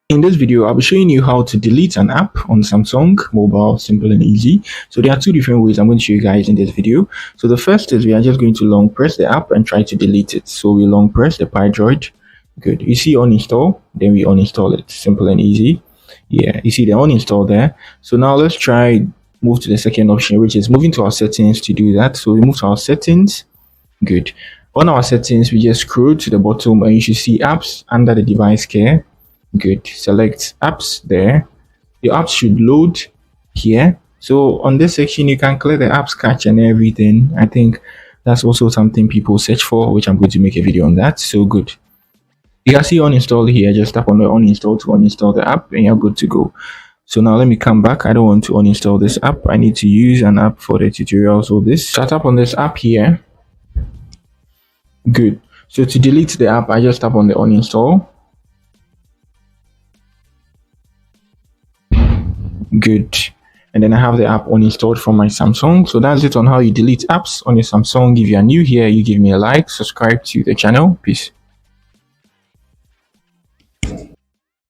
In this video, I'll be showing you how to delete an app on Samsung mobile, simple and easy. So there are two different ways I'm going to show you guys in this video. So the first is we are just going to long press the app and try to delete it. So we long press the Pi Droid. Good. You see uninstall, then we uninstall it. Simple and easy. Yeah, you see the uninstall there. So now let's try move to the second option, which is moving to our settings to do that. So we move to our settings. Good. On our settings, we just scroll to the bottom and you should see apps under the device care. Good. Select apps there. Your apps should load here. So on this section, you can clear the apps cache and everything. I think that's also something people search for, which I'm going to make a video on that. So good. You can see uninstall here. Just tap on the uninstall to uninstall the app and you're good to go. So now let me come back. I don't want to uninstall this app. I need to use an app for the tutorial. So this, so I tap on this app here. Good. So to delete the app, I just tap on the uninstall. Good. And then I have the app uninstalled from my Samsung. So that's it on how you delete apps on your Samsung. If you are new here, you give me a like, subscribe to the channel. Peace.